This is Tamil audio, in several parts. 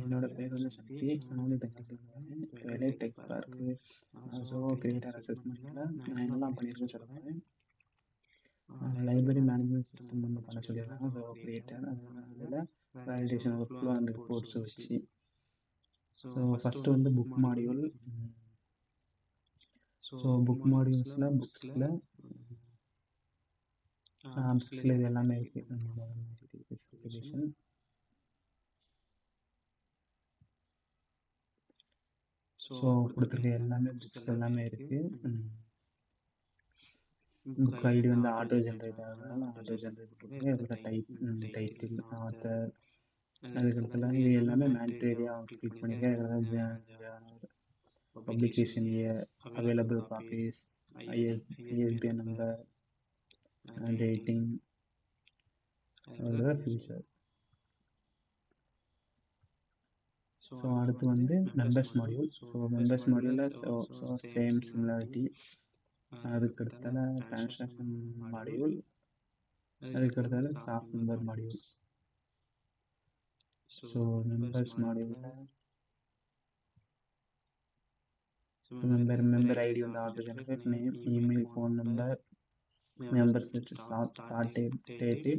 என்னோட பேர் வந்து சக்தி. நான் வந்து பெங்களூர்ல இருக்கேன். இப்போ எலைட் டெக் பார்க்கு கிரியேட்டர் அசஸ்மெண்ட்டில் நான் என்னெல்லாம் பண்ணியிருக்கேன்னு சொல்ல போகிறேன். லைப்ரரி மேனேஜ்மெண்ட் சிஸ்டம் வந்து பண்ண சொல்லியிருக்காங்க. கிரியேட்டர் அதில் validation workflow and reports வச்சு. ஃபஸ்ட்டு வந்து புக் மாடியூல். புக் மாடியூல்ஸில் புக்ஸில் இது எல்லாமே இருக்குது. அப்ளிகேஷன் கொடுத்துருக்க எல்லாமே புக்ஸ் எல்லாமே இருக்குது. புக் ஐடி வந்து ஆட்டோ ஜென்ரேட் ஆகிறதுனால ஆட்டோ ஜென்ரேட் கொடுத்துருக்கேன். இதில் டைட்டில் ஆத்தர் அதுக்கடுத்துல இது எல்லாமே மேனிட்டரியாக கிளிக் பண்ணியிருக்கேன். Publication year, available copies, ISBN number, rating, future. அடுத்து வந்து மெம்பர்ஸ் மாடியூல். மெம்பர்ஸ் மாடியூலில் சேம் சிமிலாரிட்டி. அதுக்கடுத்தால டிரான்சாக்ஷன் மாடியூல், அதுக்கடுத்தால ஸ்டாஃப் மெம்பர் மாடியூல்ஸ். மெம்பர்ஸ் மாடியூலில் மெம்பர் ஐடி வந்து auto generate, name, email, phone number, membership start date,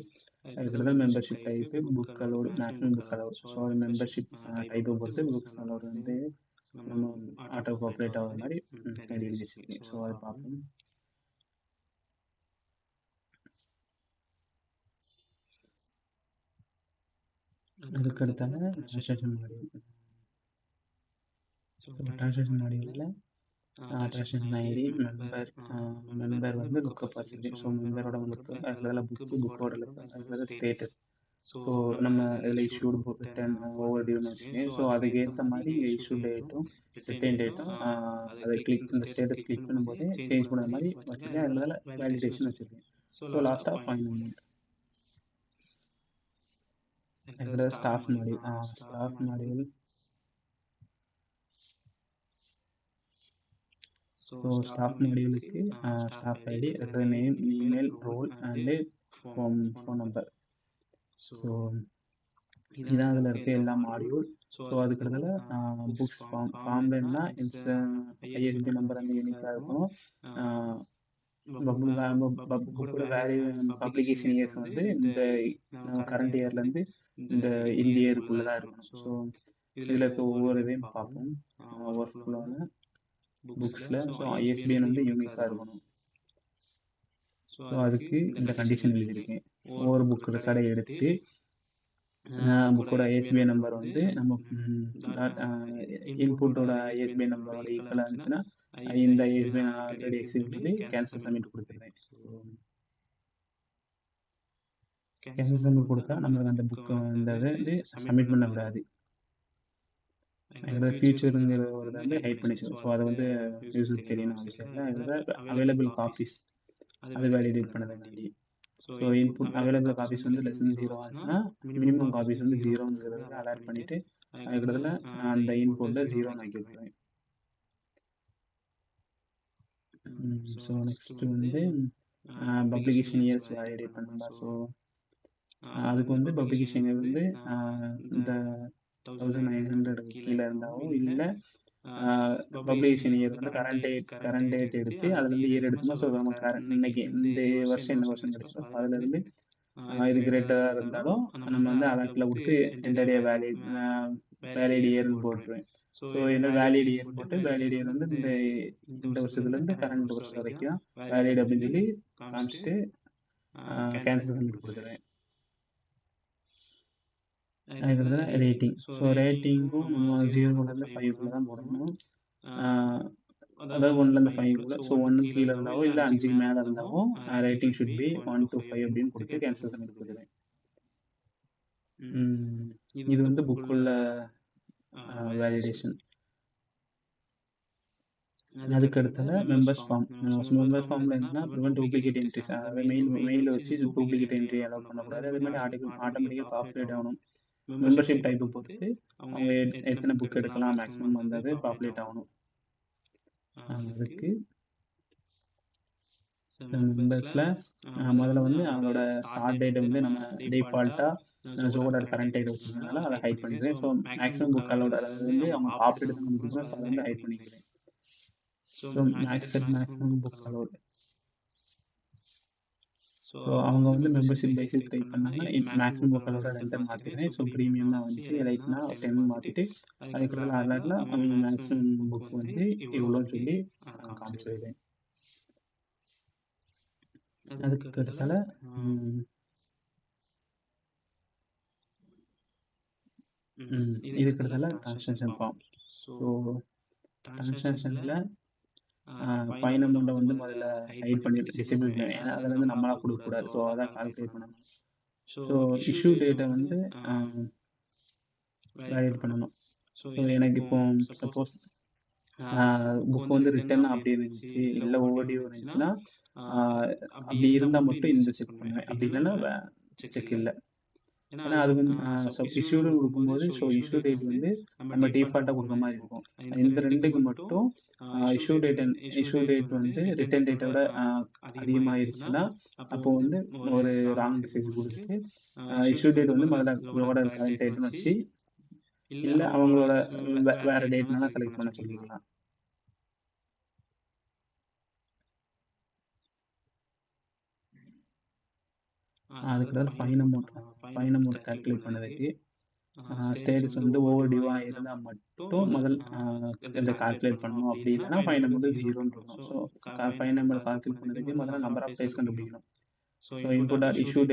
அதுக்கடுத்து membership type, book allowed, maximum book allowed. அது மெம்பர்ஷிப் டைப்பை பொறுத்து புக்ஸ் அலோடு வந்து நம்ம ஆட்டோ கோஆப்ரேட் ஆகிற மாதிரி ஐடி எழுதி வச்சுருக்கேன். அது பார்ப்போம். அதுக்கடுத்தால ட்ரான்சாக்ஷன் மாடியூல். ட்ரான்சாக்ஷன் மாடியூலில் ட்ரான்சாக்ஷன் ஐடி, மெம்பர் வந்து லுக்கப் வச்சுருக்கு. மெம்பரோட லுக்கு, அதில் புக்கோட லுக்கு, அதில் ஸ்டேட்டஸ். நம்ம இதில் இஷ்யூடு ரிட்டர்ன் ஓவர் டியூன்னு வச்சுக்கேன். அதுக்கேற்ற மாதிரி இஷ்யூ டேட்டும் ரிட்டர்ன் டேட்டும் அதை இந்த ஸ்டேட்டஸ் கிளிக் பண்ணும்போது சேஞ்ச் பண்ணுற மாதிரி வச்சுருக்கேன். அதில் வேலிடேஷன் வச்சுருக்கேன். லாஸ்ட்டாக ஃபைனல் அமௌண்ட். அதுக்கடுத்து ஸ்டாஃப் மாடியூல். ஸ்டாஃப் மாடியூலுக்கு ஸ்டாஃப் ஐடி, அதுக்கு name, email, role and phone number. இதான் அதில் இருக்க எல்லா மாடியூல். அதுக்கடுத்தால புக்ஸ் ஃபார்ம்லன்னா ஐஎஸ்பி நம்பர் அந்த யூனிக்காக இருக்கும். புக்கோட பப்ளிகேஷன் இயர்ஸ் வந்து இந்த கரண்ட் இயர்லேருந்து இந்த இயருக்குள்ளே தான் இருக்கணும். இதில் இருக்க ஒவ்வொரு இதையும் பார்ப்போம். ஒர்க் ஃப்ளோவில் புக்ஸில் ஐஎஸ்பிஎன் வந்து யூனிக்காக இருக்கணும். அதுக்கு இந்த கண்டிஷன் எழுதியிருக்கேன். ஒவ்வொரு புக்கு ரெக்கார்டை எடுத்து புக்கோட ஐஎஸ்பிஎன் நம்பர் வந்து நம்ம இன்புட்டோட ஐஎஸ்பிஎன் நம்பரோட ஈக்குவலாக இருந்துச்சுன்னா இந்த ஐஎஸ்பிஎன் ஆல்ரெடி எக்ஸிட் பண்ணி கேன்சல் சப்மிட் கொடுத்துருவேன். கேன்சல் சப்மிட் கொடுத்தா நம்மளுக்கு அந்த புக்கு இந்த இது சப்மிட் பண்ண விடாது. ஃபியூச்சருங்கிற ஒரு வந்து ஹைட் பண்ணிச்சு. அதை வந்து யூஸுக்கு தெரியணும் அவசியம் இல்லை. அதில் அவைலபிள் காப்பீஸ் அது வேலிடேட் பண்ண வேண்டியது. இன்புட் அவைலபிள் காப்பீஸ் வந்து லெஸ் 0 ஆச்சுன்னா மினிமம் காப்பீஸ் வந்து 0ங்கிறத அலர்ட் பண்ணிவிட்டு அதுக்கடுத்துல அந்த இன்புட்டில் 0ன்னு ஆக்கி விட்டுருவேன். நெக்ஸ்ட்டு வந்து பப்ளிகேஷன் இயர்ஸ் வேலிடேட் பண்ணலாம். அதுக்கு வந்து பப்ளிகேஷன் இயர் வந்து இந்த 1900 கீழே இருந்தாவோ இல்லை பப்ளிகேஷன் இயர் வந்து கரண்ட் டேட் எடுத்து அதுலேருந்து இயர் எடுத்தோம்னா நம்ம இன்னைக்கு இந்த வருஷம் என்ன வருஷம் கிடைச்சோ அதுலேருந்து இது கிரேட்டராக இருந்தாலும் நம்ம வந்து அலர்ட்டில் கொடுத்து என்டர் வேலிட் இயர்னு போட்டுருவேன். என்ன வேலிட் இயர் போட்டு வேலிட் இயர் வந்து இந்த வருஷத்துலேருந்து கரண்ட் வருஷம் வரைக்கும் வேலிட் அப்படின்னு சொல்லி காமிச்சிட்டு கேன்சல் சப்மிட் கொடுத்துருவேன். அதுக்கடுத்து ரேட்டிங். ரேட்டிங்கும் நம்ம 0லேருந்து 5 தான் போடணும். அதாவது 1லேருந்து 5. 1 கீழே இருந்தாவோ இல்லை 5க்கு மேலே இருந்தாவோ ரேட்டிங் ஷுட் பி 1 to 5 அப்படின்னு கொடுத்து கேன்சல் சப்மிட் கொடுத்துருவேன். இது வந்து புக்குள்ள வேலிடேஷன். அதுக்கடுத்தால மெம்பர்ஸ் ஃபார்மில் என்னன்னா ப்ரிவென்ட் டூப்ளிகேட் என்ட்ரிஸ். அதாவது மெயிலில் வச்சு டூப்ளிகேட் என்ட்ரி அலோவ் பண்ணக்கூடாது. அதே மாதிரி ஆட்டோமேட்டிக்காக பாப்புலேட் ஆகணும். மெம்பர்ஷிப் டைப்பை பொறுத்து அவங்க எத்தனை புக் எடுக்கலாம் மேக்ஸிமம் வந்தது பாப்புலேட் ஆகணும். அதுக்கு மெம்பர்ஸில் முதல்ல வந்து அவங்களோட ஸ்டார்ட் டேட்டை வந்து நம்ம டிஃபால்ட்டாக ஜோவோட கரண்ட் டைட்டில் வச்சிருக்கனால அதை ஹைட் பண்ணிக்கிறேன். ஸோ மேக்ஸிமம் புக் அலோட், அதாவது வந்து அவங்க காப்பீடு தான் நமக்கு கொடுக்கணும். ஸோ அதை வந்து ஹைட் பண்ணிக்கிறேன். So maximum books allot. So அவங்க வந்து மெம்பர்ஷிப் பேசிஸ் ட்ரை பண்ணாங்கன்னா மேக்ஸிமம் புக் அலோட ரெண்டர் மாற்றிக்கிறேன். ஸோ ப்ரீமியம் தான் வந்துட்டு எலைட்னா 10 மாற்றிட்டு அதுக்கப்புறம் அலர்ட்ல மேக்ஸிமம் புக் வந்து இவ்வளோன்னு சொல்லி காமிச்சிருக்கேன். அதுக்கு அடுத்தால இதுக்கு அடுத்தால டிரான்சாக்ஷன் ஃபார்ம். ஸோ டிரான்சாக்ஷனில் ஃபைன் அமௌண்ட்டை வந்து முதல்ல ஹைட் பண்ணி டிசேபிள் பண்ணி, ஏன்னா அதில் வந்து நம்மளாக கொடுக்கக்கூடாது. ஸோ அதான் கால்குலேட் பண்ணணும். ஸோ இஷ்யூ டேட்டை வந்து வேலிடேட் பண்ணணும். ஸோ எனக்கு இப்போ சப்போஸ் புக் வந்து ரிட்டர்ன் அப்படி இருந்துச்சு, இல்லை ஓவர்டியூ இருந்துச்சுன்னா அப்படி இருந்தால் மட்டும் இந்த செக் பண்ணுவேன், அப்படி இல்லைன்னா செக் இல்லை. ஏன்னா அது வந்து இஷ்யூடு கொடுக்கும்போது ஸோ இஷ்யூ டேட் வந்து நம்ம டிஃபால்ட்டாக கொடுக்குற மாதிரி இருக்கும். இந்த ரெண்டுக்கு மட்டும் இஷ்யூ டேட் வந்து ரிட்டர்ன் டேட்டை விட அதிகமாகிடுச்சுன்னா அப்போ வந்து ஒரு ராங் மெசேஜ் கொடுத்துட்டு இஷ்யூ டேட் வந்து முதல்ல உங்களோட கரண்ட் டேட்னு வச்சு, இல்லை அவங்களோட வேற டேட்னால செலக்ட் பண்ண சொல்லிக்கலாம். அதுக்கு ஃபைன் அமௌண்ட் கால்குலேட் பண்ணதுக்கு ஸ்டேட்டஸ் வந்து ஓவர் டியூவாக இருந்தால் மட்டும் முதல் இதை கால்குலேட் பண்ணணும். அப்படி இல்லைன்னா ஃபைன் அமௌண்ட் 0ன்னு இருக்கும். ஸோ ஃபைன் அமௌண்ட் கால்குலேட் பண்ணதுக்கு முதல்ல நம்பர் ஆஃப் டேஸ் கண்டுபிடிக்கணும். ஸோ இன்புட் ஆர் இஷ்யூ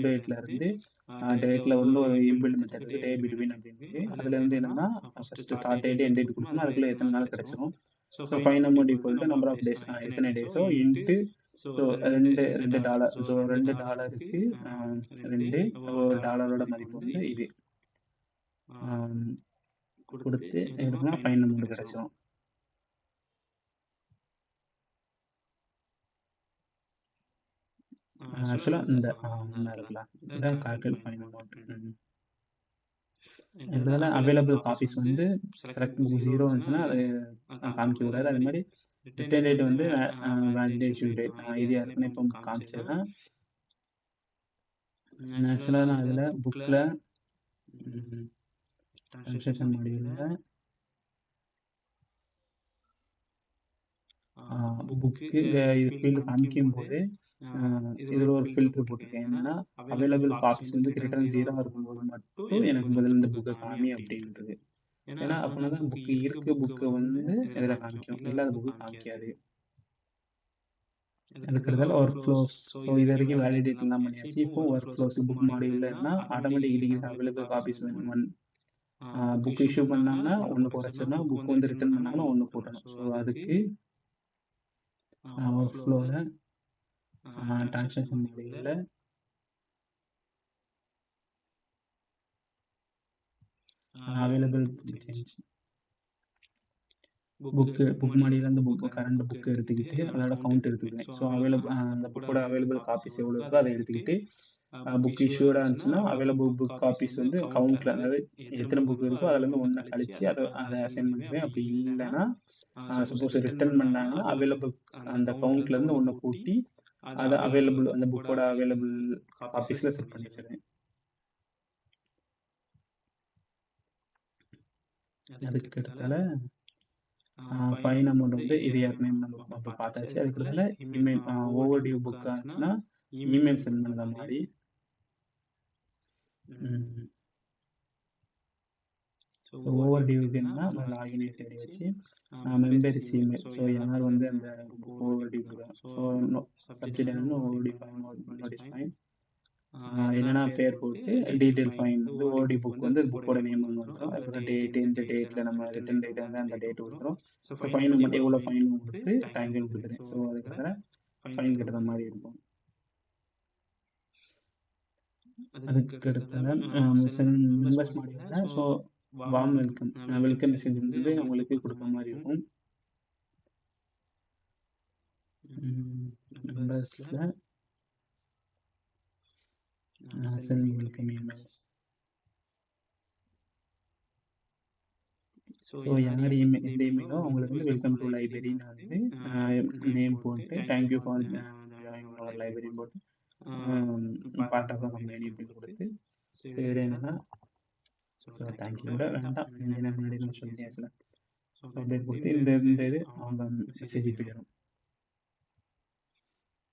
டேட்ல இருந்து டேட்ல வந்து ஒரு இன்பில்ட் மெத்தட் இருக்குது, டே பிட்வீன் அப்படின்ட்டு. அதுல இருந்து என்னன்னா first start date end date கொடுக்கணும், அதுக்குள்ள எத்தனை நாள் கிடைச்சிடும். So fine amount equal to number of days, எத்தனை டேஸோ இன்ட்டு ஸோ $2. ஸோ $2க்கு 2 $1 மதிப்பு வந்து இது கொடுத்து எடுத்தோம்னா ஃபைன் அமௌண்ட் கிடைச்சிடும். ஆக்சுவலாக இந்த இருக்கலாம் இந்த கால்குலேட் ஃபைன் அமௌண்ட். இதனால அவைலபிள் காப்பீஸ் வந்து செலக்ட் 0 இருந்துச்சுன்னா அது காமிக்க கூடாது. அதே மாதிரி ரிட்டர்ன் டேட் வந்து வேலிடேஷன் டேட் இது ஏற்கனவே இப்போ காமிச்சதுதான். ஆக்சுவலாக நான் அதில் புக்கில் டிரான்சாக்ஷன் மாடியூலில் புக்கு இது ஃபீல்டு காமிக்கும் போது இதில் ஒரு ஃபில்ட்ரு போட்டிருக்கேன். என்னன்னா அவைலபிள் காப்பீஸ் வந்து ரிட்டர்ன் 0 இருக்கும்போது மட்டும் எனக்கு முதல்ல இந்த புக்கை காமி அப்படின்றது. ஏன்னா அப்படின்னா தான் புக்கு வந்து இதில் காமிக்கும், இல்லாத புக்கு காமிக்காது. அதுக்கிறதால ஒர்க் ஃப்ளோஸ். ஸோ இது வரைக்கும் வேலிடேட் தான் பண்ணியாச்சு. இப்போ ஒர்க் ஃப்ளோஸ் புக் மாடியூல்னா ஆட்டோமேட்டிக் அவைலபிள் காப்பீஸ் வேணும். புக் இஷ்யூ பண்ணாங்கன்னா ஒன்று குறைச்சிடணும், புக் வந்து ரிட்டர்ன் பண்ணாங்கன்னா ஒன்று போட்டணும். ஸோ அதுக்கு ஒர்க் ஃப்ளோவில் டிரான்சாக்ஷன் மாடியூலில் அவைலபிள் சேஞ்ச் புக் மாடியில் அந்த கரண்ட் புக்கு எடுத்துக்கிட்டு அதோட கவுண்ட் எடுத்துக்கிறேன். ஸோ அந்த புக்கோட அவைலபிள் காப்பீஸ் எவ்வளோ இருக்கோ அதை எடுத்துக்கிட்டு புக் இஷ்யூடாக இருந்துச்சுன்னா அவைலபிள் புக் காப்பீஸ் வந்து கவுண்ட்டில், அதாவது எத்தனை புக் இருக்கோ அதுலேருந்து ஒன்றை கழிச்சு அதை அசைன் பண்ணுவேன். அப்படி இல்லைன்னா சப்போஸ் ரிட்டர்ன் பண்ணாங்கன்னா அவைலபிள் அந்த கவுண்ட்லேருந்து ஒன்று கூட்டி அதை அவைலபிள் அந்த புக்கோட அவைலபிள் காப்பீஸில் செட் பண்ணி வச்சுருவேன். அதுக்கு அடுத்தால ஃபைன் அமௌண்ட் வந்து இது ஏற்கனவே நம்ம அப்போ பார்த்தாச்சு. அதுக்கு அடுத்தால இமெயில் ஓவர் டியூ புக்காக இருந்துச்சுன்னா இமெயில் சென்ட் பண்ணுற மாதிரி. ஓவர் டியூக்கு என்னன்னா லாகின் ஐடி வச்சு மெம்பர்ஸ் இமெயில். ஸோ யார் வந்து அந்த புக் ஓவர் டியூ கொடுக்குறாங்க. ஸோ சப்ஜெக்ட் என்னன்னா overdue fine notice fine என்னென்னா பேர் போட்டு டீட்டெயில் ஃபைன் வந்து ஓடி புக் வந்து புக்கோட நேம் ஒன்று வந்துடும். அதுக்கப்புறம் டேட்டு, இந்த டேட்டில் நம்ம ரிட்டன் டேட் வந்து அந்த டேட் கொடுத்துரும். ஸோ ஃபைன் மட்டும் எவ்வளோ ஃபைன் கொடுத்து தேங்க்யூன்னு கொடுத்துறேன். ஸோ அதுக்கப்புறம் ஃபைன் கட்டுற மாதிரி இருக்கும். அதுக்கு அடுத்தது மெம்பர்ஸ் மாடியூல்ல ஸோ வார்ம் வெல்கம் மெசேஜ் வந்து அவங்களுக்கு கொடுக்குற மாதிரி இருக்கும். மெம்பர்ஸில் send welcome emails. ஸோ யார் எந்த இமெயிலோ அவங்களுக்கு வந்து வெல்கம் டு லைப்ரரின்னு வந்து நேம் போட்டு தேங்க்யூ ஃபார் ஜாயின் அவர் லைப்ரரின்னு போட்டு பார்ட் ஆஃப் த கம்பெனி அப்படின்னு கொடுத்து ஸோ இது என்னன்னா ஸோ தேங்க்யூ கூட வேண்டாம், இன்ஜினியர் முன்னாடி நம்ம சொல்லியாச்சுல. ஸோ அப்டேட் கொடுத்து இந்த இது அவங்க மெசேஜ் போயிடும்.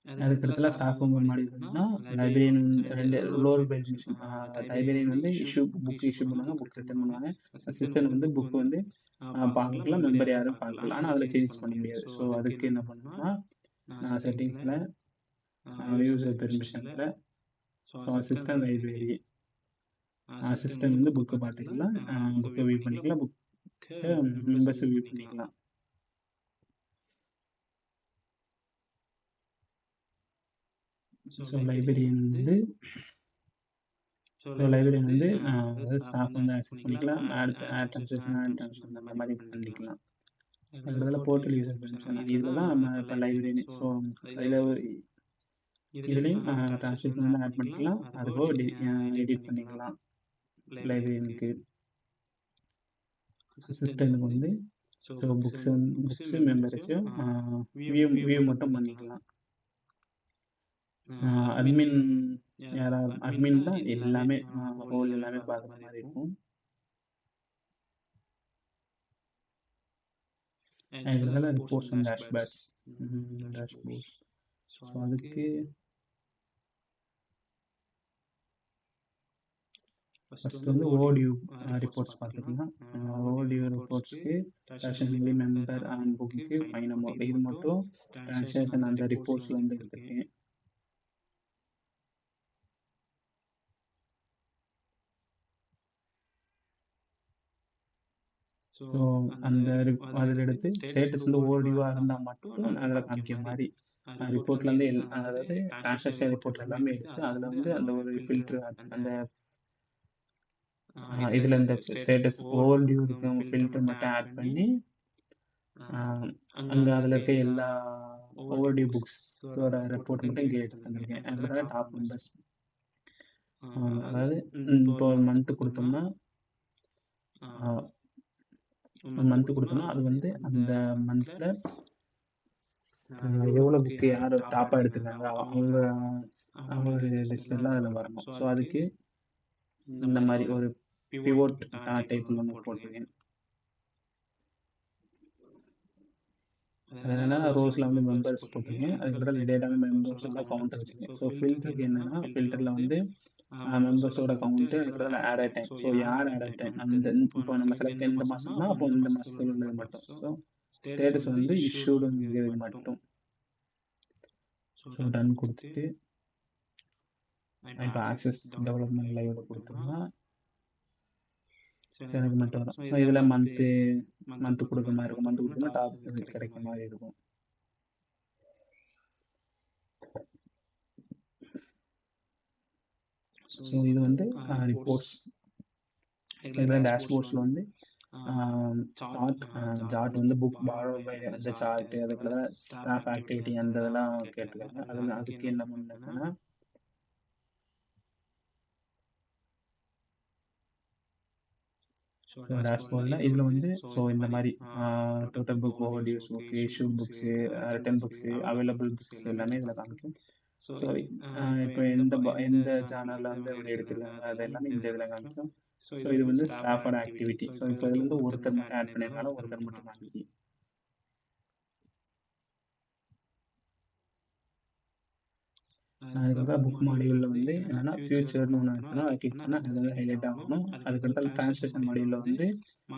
அதுக்கடுத்துல ஸ்டாஃப் ரூம் முன்னாடி இருந்ததுன்னா librarian 2 role bench machine. Librarian வந்து புக் இஷ்யூ பண்ணுவாங்க, புக் ரிட்டர்ன் பண்ணுவாங்க. அசிஸ்டன்ட் வந்து புக் வந்து பார்க்கலாம், மெம்பர் யாரும் பார்க்கலாம், ஆனால் அதில் சேஞ்சஸ் பண்ண முடியாது. ஸோ அதுக்கு என்ன பண்ணணும்னா நான் செட்டிங்ஸில் யூசர் பெர்மிஷனில் ஸோ அசிஸ்டன்ட் லைப்ரரி அசிஸ்டன்ட் வந்து புக்கை பார்த்துக்கலாம், புக்கை வியூ பண்ணிக்கலாம், புக்கை மெம்பர்ஸை வியூ பண்ணிக்கலாம். ஸோ லைப்ரரியன் வந்து ஸ்டாஃப் வந்து ஆக்சஸ் பண்ணிக்கலாம், ஆட் ட்ரான்ஸ்லேஷன் அந்த மாதிரி பண்ணிக்கலாம். அதில் போர்ட்டல் யூசர் பெர்மிஷன் இதில் தான் நம்ம இப்போ லைப்ரரி. ஸோ இதுலேயும் ட்ரான்ஸ்லேஷன் வந்து ஆட் பண்ணிக்கலாம், அதுபோக எடிட் பண்ணிக்கலாம். லைப்ரரியனுக்கு அசிஸ்டன்ட்டுக்கு வந்து ஸோ புக்ஸு மெம்பர்ஸையும் வியூ மட்டும் பண்ணிக்கலாம். அட்மின் யாராவது அட்மின் தான் எல்லாமே ஹோல் எல்லாமே பார்க்குற மாதிரி இருக்கும். இதெல்லாம் ரிப்போர்ட்ஸ் அண்ட் டேஷ்போர்ட்ஸ். ஸோ அதுக்கு ஃபஸ்ட்டு வந்து ஓடியூ ரிப்போர்ட்ஸ் பார்த்துக்கலாம். ஓடியூ ரிப்போர்ட்ஸ்க்கு translation member and book fine amount இது மட்டும் ட்ரான்ஸ்லேஷன் அந்த ரிப்போர்ட்ஸில் வந்து எடுத்துருக்கேன். ஸோ அந்த அதில் எடுத்து ஸ்டேட்டஸ் வந்து ஓடியூவாக இருந்தால் மட்டும் அதில் காமிக்கிற மாதிரி ரிப்போர்ட்லேருந்து அதாவது ட்ரான்சாக்ஷன் ரிப்போர்ட் எல்லாமே எடுத்து அதில் வந்து அந்த ஒரு ஃபில்ட்ரு அந்த இதில் இந்த ஸ்டேட்டஸ் ஓவர்டியூ இருக்கிறவங்க ஃபில்டர் மட்டும் ஆட் பண்ணி அங்கே அதில் இருக்க எல்லா ஓவர்டியூ புக்ஸோட ரிப்போர்ட் மட்டும் இங்கே எடுத்து தந்திருக்கேன். அதுதான் டாப் மெம்பர்ஸ். அதாவது இப்போ ஒரு மந்த்து கொடுத்தோம்னா அது வந்து அந்த மந்தில் எவ்வளோ புக்கு யார் டாப்பாக எடுத்துருக்காங்க அவங்களோட லிஸ்ட் எல்லாம் அதில் வரணும். ஸோ அதுக்கு இந்த மாதிரி ஒரு பிவோட் டைப்பில் ஒன்று போட்டிருக்கேன். அது என்னென்னா ரோஸில் வந்து மெம்பர்ஸ் போட்டிருக்கேன், அதுக்கப்புறம் டேட்டா மெம்பர்ஸ் எல்லாம் கவுண்ட் வச்சுருக்கேன். ஸோ ஃபில்டருக்கு என்னென்னா ஃபில்டரில் வந்து மெம்பர்ஸோட கவுண்ட்டு அதுக்கப்புறம் ஆட் டைம். ஸோ யார் ஆட் டைம் அந்த இப்போ நம்ம செலக்ட் எந்த மாதம்னா அப்போ இந்த மாதத்தில் உள்ளது மட்டும். ஸோ ஸ்டேட்டஸ் வந்து இஷ்யூடுங்கிறது மட்டும். ஸோ டன் கொடுத்துட்டு இப்போ ஆக்சஸ் டெவலப்மெண்ட் லைவோட கொடுத்தோம்னா எனக்கு மட்டும் வரும். ஸோ இதில் மந்த்து கொடுக்குற மாதிரி இருக்கும், மந்த்து கொடுத்தோம்னா டாப் கிடைக்கிற மாதிரி இருக்கும். ஸோ இது வந்து ரிப்போர்ட்ஸ். இதில் டேஷ்போர்ட்ஸில் வந்து சார்ட் வந்து புக் பாரோ பை அந்த சார்ட்டு, அதுக்குள்ள ஸ்டாஃப் ஆக்டிவிட்டி அந்த இதெல்லாம் கேட்டிருக்காங்க. அதுக்கு என்ன பண்ணுறதுன்னா டேஷ்போர்டில் இதில் வந்து ஸோ இந்த மாதிரி total book, overdues book, issue books, return books, available books எல்லாமே இதில் காமிக்கும். ஸோ இப்போ எந்த சேனலில் வந்து அப்படி எடுத்துருக்காங்க அது எல்லாமே இந்த இதில் காமிக்கும். ஸோ இது வந்து ஸ்டாஃபோட ஆக்டிவிட்டி. ஸோ இப்போ இதில் வந்து ஒருத்தர் மட்டும் ஆட் பண்ணியிருந்தால ஒருத்தர் மட்டும் காமிக்கி. அதுக்கப்புறம் புக் மாடியூலில் வந்து என்னென்னா ஃபியூச்சர்னு ஒன்று இருக்குன்னா அதை கிளிக் பண்ணால் அது வந்து ஹைலைட் ஆகணும். அதுக்கடுத்தால் ட்ரான்ஸ்லேஷன் மாடியூலில் வந்து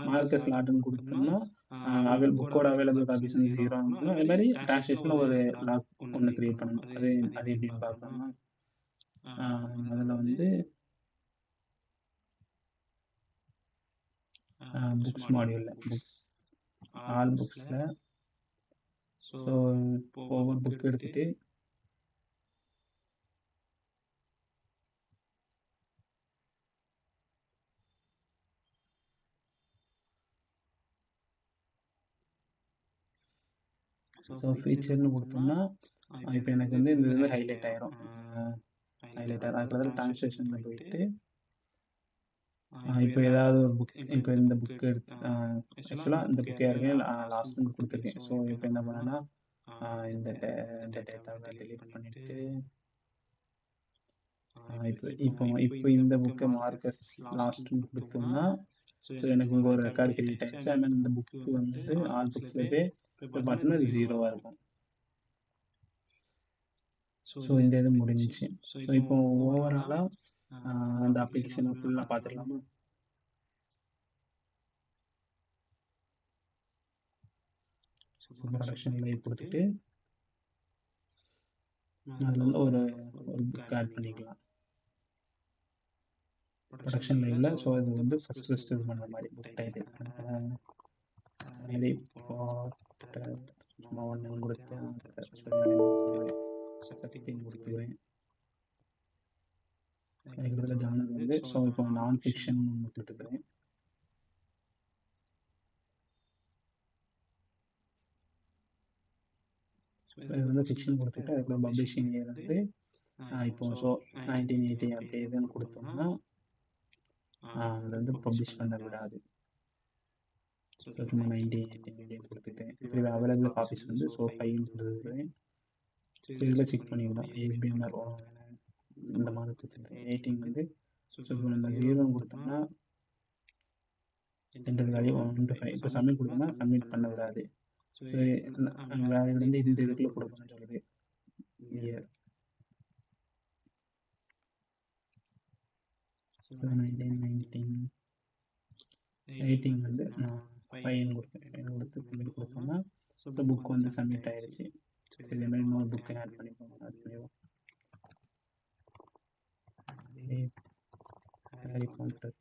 மார்க்கர் ஸ்லாட்னு கொடுத்தோம்னா புக்கோட அவைலபிள் காப்பீஸ் வந்து 0 ஆகணும். அதே மாதிரி ட்ரான்ஸ்லேஷனில் ஒரு லாக் ஒன்று க்ரியேட் பண்ணணும். அது எப்படின்னு பார்க்கணும். அதில் வந்து புக்ஸ் மாடியூலில் ஆல் புக்ஸில் ஸோ ஒவ்வொரு புக் எடுத்துகிட்டு ஸோ ஃபீச்சர்னு கொடுத்தோம்னா இப்போ எனக்கு வந்து இந்த இதில் ஹைலைட் ஆகிரும். அதுக்கு ட்ரான்ஸ்லேஷனில் போயிட்டு இப்போ ஏதாவது ஒரு புக், இப்போ இந்த புக்கு எடுத்து ஆக்சுவலாக இந்த புக்கு யாருக்கே லாஸ்ட் புக் கொடுத்துருக்கேன். ஸோ இப்போ என்ன பண்ணேன்னா இந்த டேட்டாவை டெலீட் பண்ணிவிட்டு இப்போ இந்த புக்கை மார்க்கஸ் லாஸ்ட்னு கொடுத்தோம்னா ஸோ எனக்கு இங்கே ஒரு ரெக்கார்டு கிரியேட் ஆயிடுச்சு. ஐ மீன் இந்த புக்கு வந்து ஆல் புக்ஸில் போய் பார்த்தோம்னா அது 0வாக இருக்கும். ஸோ இந்த இது முடிஞ்சிச்சு. ஸோ இப்போ ஓவராலாக அந்த அப்ளிகேஷனை ஃபுல்லாக பார்த்துடலாமா? ப்ரொடக்ஷன் லைவ் கொடுத்துட்டு அதில் வந்து ஒரு புக் ஆட் பண்ணிக்கலாம் ப்ரொடக்ஷன் லைவ்ல. ஸோ இது வந்து ஃபஸ்ட் இது பண்ணுற மாதிரி புக் டைட்டில் ஹாரி பாட்டர் சும்மா ஒன்று கொடுத்து சக்தின்னு கொடுத்துருவேன். எனக்கு இதில் ஜானர் வந்து ஸோ இப்போ நான் ஃபிக்ஷன் கொடுத்துருக்குறேன். இது வந்து ஃபிக்ஷன் கொடுத்துட்டு அதுக்குள்ள பப்ளிஷிங் இயர் வந்து இப்போ ஸோ 1980 அப்படி இதுன்னு கொடுத்தோம்னா அது வந்து பப்ளிஷ் பண்ண விடாது. ஸோ சும்மா 1980 கொடுத்துட்டு இப்போ அவைலபிள் காப்பீஸ் வந்து ஸோ 5 கொடுத்துருக்கேன். இதில் செக் பண்ணிக்கலாம் ஏபிஎம்ஆர் இந்த மாதிரி கொடுத்துருக்கேன். 18 வந்து ஸோ இப்போ நம்ம 0 கொடுத்தோம்னா என்டர் வேல்யூ 1 to 5 இப்போ சப்மிட் கொடுத்தோம்னா சப்மிட் பண்ண விடாது. ஸோ வேல்யூ வந்து இந்த இதுக்குள்ளே கொடுக்கணும்னு சொல்லுது இயர். ஸோ 1918 வந்து நான் 5 கொடுத்து சப்மிட் கொடுத்தோம்னா இந்த புக் வந்து சப்மிட் ஆயிடுச்சு. ஸோ இதே மாதிரி இன்னொரு புக்கை ஆட் பண்ணிப்போம். ஹாரி பாட்டர்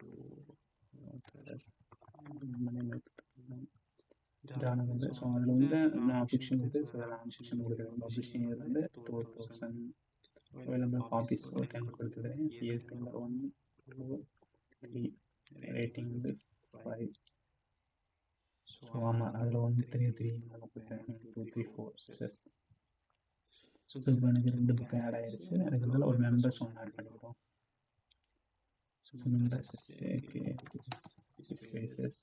ஜானர் வந்து ஸோ அதில் வந்து நான் ஃபிக்ஷன் கொடுத்து ஸோ நான் ஃபிக்ஷன் கொடுக்குறேன். பப்ளிஷிங் இயர் வந்து 2000 அவைலபிள் காப்பீஸ் ஒரு 10 கொடுத்துக்கிறேன். இயர்ஸ் நம்பர் 1 2 3 ரேட்டிங் வந்து 5. ஸோ ஆமாம் அதில் 1 3 3 2 3 4 6. ஸோ இப்போ எனக்கு 2 புக்கு ஆட் ஆகிடுச்சு. எனக்கு இதில் ஒரு மெம்பர்ஸ் ஒன்று ஆட் பண்ணிக்கிறோம். ஸோ மெம்பர்ஸ் ஸ்பேசஸ்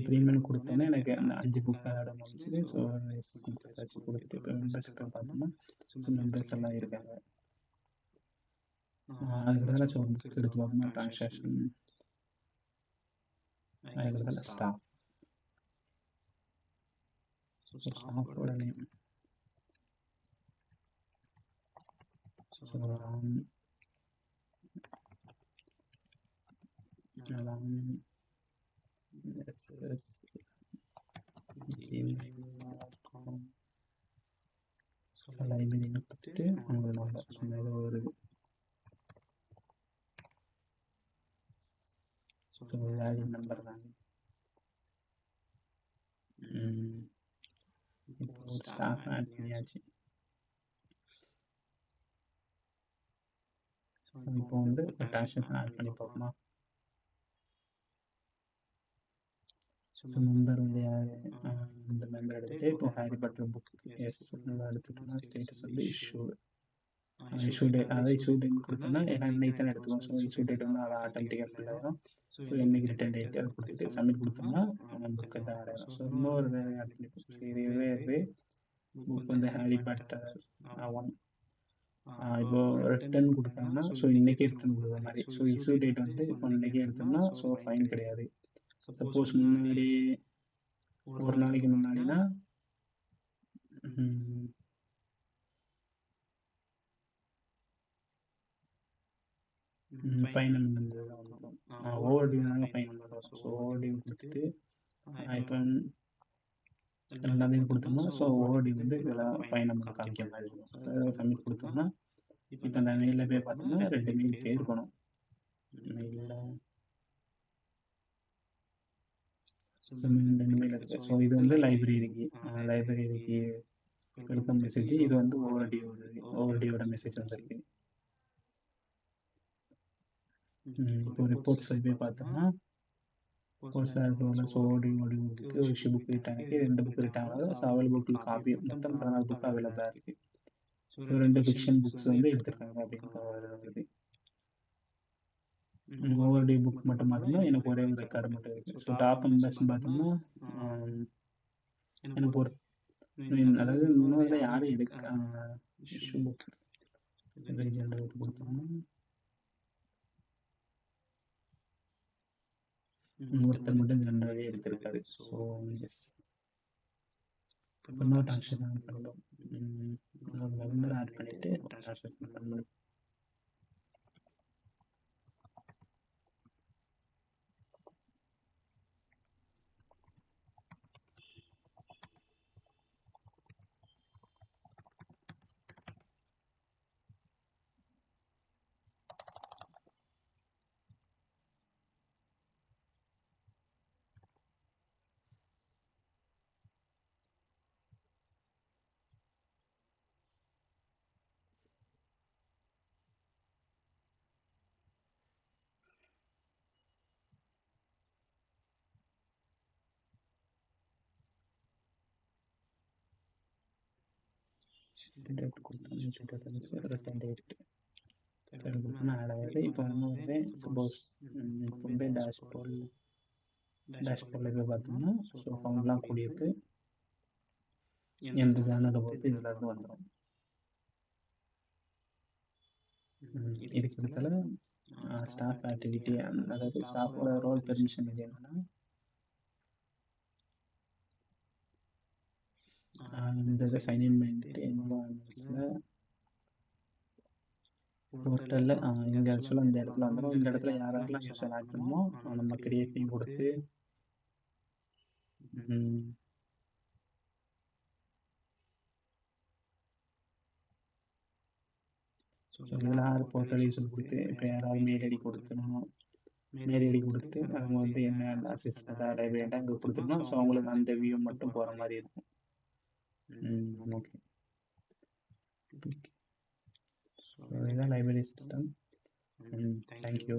ப்ரீமியம் கொடுத்தோன்னே எனக்கு அந்த 5 புக் ஆட முடிச்சுது. ஸோ கொடுத்துட்டு இப்போ மெம்பர்ஸ் பார்த்தோம்னா ஸோ மெம்பர்ஸ் எல்லாம் இருக்காங்க. அதுக்கு ஸோ புக் எடுத்து பார்த்தோம்னா ட்ரான்சாக்ஷன் அதுக்கு ஸ்டாஃப். ஸோ ஸ்டாஃபோட நேம் ஸோ லைப்ரரின்னு பார்த்துட்டு அவங்க நம்பர் சொன்னது வருது. ஸோ வேல்யூ நம்பர் தான். இப்போ ஒரு ஸ்டாஃப் ஆட் பண்ணியாச்சு. இப்போ வந்து ட்ரான்சாக்ஷன் ஆட் பண்ணி பார்ப்போமா? ஸோ மெம்பர் வந்து யார் இந்த மெம்பர் எடுத்துகிட்டு இப்போ ஹாரி பாட்டர் புக்கு எஸ் எடுத்துட்டோம்னா ஸ்டேட்டஸ் வந்து இஷ்யூ டேட் அதாவது இஷ்யூ டேட் கொடுத்தோம்னா இன்னைக்கு தானே எடுத்துக்கோம். ஸோ இஷ்யூ டேட் வந்து அதை ஆட்டோமேட்டிக்காக ஃபில் ஆகிடும். ஸோ என்னைக்கு ரிட்டன் டேட் அதை கொடுத்துட்டு சப்மிட் கொடுத்தோம்னா புக் வந்து ஆட் ஆகிடும். ஸோ இன்னொரு ஆட் பண்ணி இதுவே புக் வந்து ஹாரி பாட்டர் 1 இப்போ ரிட்டன் கொடுத்தாங்கன்னா ஸோ இன்றைக்கே ரிட்டன் கொடுக்குற மாதிரி. ஸோ இஷ்யூ டேட் வந்து இப்போ இன்றைக்கே எடுத்தோம்னா ஸோ ஃபைன் கிடையாது. சப்போஸ் முன்னாடி ஒரு நாளைக்கு முன்னாடினா ஃபைன் வந்து ஓவர் டியூனால ஃபைன் வரும். ஸோ ஓவர் டியூ கொடுத்துட்டு இப்போ 2ஆம் தேதி கொடுத்தோம்னா ஸோ ஓவர் டியூ வந்து இதெல்லாம் ஃபைன் அமௌண்ட் காமிக்க மாதிரி இருக்கும். சப்மிட் கொடுத்தோம்னா இப்போ அந்த மெயிலில் போய் பார்த்தோம்னா 2 மெயில் போயிருக்கணும். மெயிலில் மெயில் இருக்குது. ஸோ இது வந்து லைப்ரரிக்கு வெல்கம் மெசேஜ். இது வந்து ஓவர் டியூவோட மெசேஜ் வந்துருக்கு. இப்போ ரிப்போர்ட்ஸ் போய் பார்த்தோம்னா ஒரு சில இடத்துல ஓடி ஓடி புக்கு ஒரு இஷ்யூ புக் ரிட்டர்ன் ஆகி 2 புக் ரிட்டர்ன் ஆகுது. ஸோ அவைலபிள் காப்பி மொத்தம் 14 புக் அவைலபிளாக இருக்குது. ஸோ 2 ஃபிக்ஷன் புக்ஸ் வந்து எடுத்திருக்காங்க அப்படின்னு வருது. ஓவர் டி புக் மட்டும் பார்த்தோம்னா எனக்கு ஒரே ஒரு ரெக்கார்டு மட்டும் இருக்குது. ஸோ டாப் மெம்பர்ஸ்ன்னு பார்த்தோம்னா எனக்கு ஒரு அதாவது இன்னும் இதில் யாரும் இஷ்யூ புக் ஜென்ரேட் கொடுத்தோம்னா ஒருத்தர் மட்டும் ஜென்ரலே எடுத்திருக்காரு. ஸோ எஸ் இன்னொரு ட்ரான்ஸ்லேஷன் ஆட் பண்ணிட்டோம். மெம்பர் ஆட் பண்ணிவிட்டு ட்ரான்ஸ்லேஷன் பண்ணணும். டேட் கொடுத்தோம். ரிட்டன் டேட் கொடுத்தோம்னா ஆட் ஆகுது. இப்போ வந்து சப்போஸ் இப்போ வந்து டேஷ்போர்டில் போய் பார்த்தோம்னா ஸோ ஃபவுண்ட்லாம் கூடியிருக்கு. எந்த ஜேர்னலை பொறுத்து இதில் இருந்து வந்துடும். இதுக்கு இடத்துல ஸ்டாஃப் ஆக்டிவிட்டி அதாவது ஸ்டாஃபோட ரோல் பெர்மிஷன் இது என்னன்னா இந்த இதை சைன்இன் பண்ணிட்டு என்வான்ஸில் போர்ட்டலில் இங்கே ஆக்சுவலாக இந்த இடத்துல வந்துடும். இந்த இடத்துல யாரெல்லாம் யூஸர் ஆட் பண்ணுமோ நம்ம கிரியேட் பண்ணி கொடுத்து ஸோ இதில் யார் போர்ட்டல் யூஸர் கொடுத்து இப்போ யாராவது மெயில் ஐடி கொடுத்துடணும். மெயில் ஐடி கொடுத்துட்டு அவங்க வந்து என்ன அசிஸ்டண்டாக லைப்ரரியாக அங்கே கொடுத்துருந்தோம். ஸோ அவங்களுக்கு அந்த வியூ மட்டும் போகிற மாதிரி இருக்கும். ஓகே ஸோ இதுதான் லைப்ரரி சிஸ்டம். தேங்க்யூ.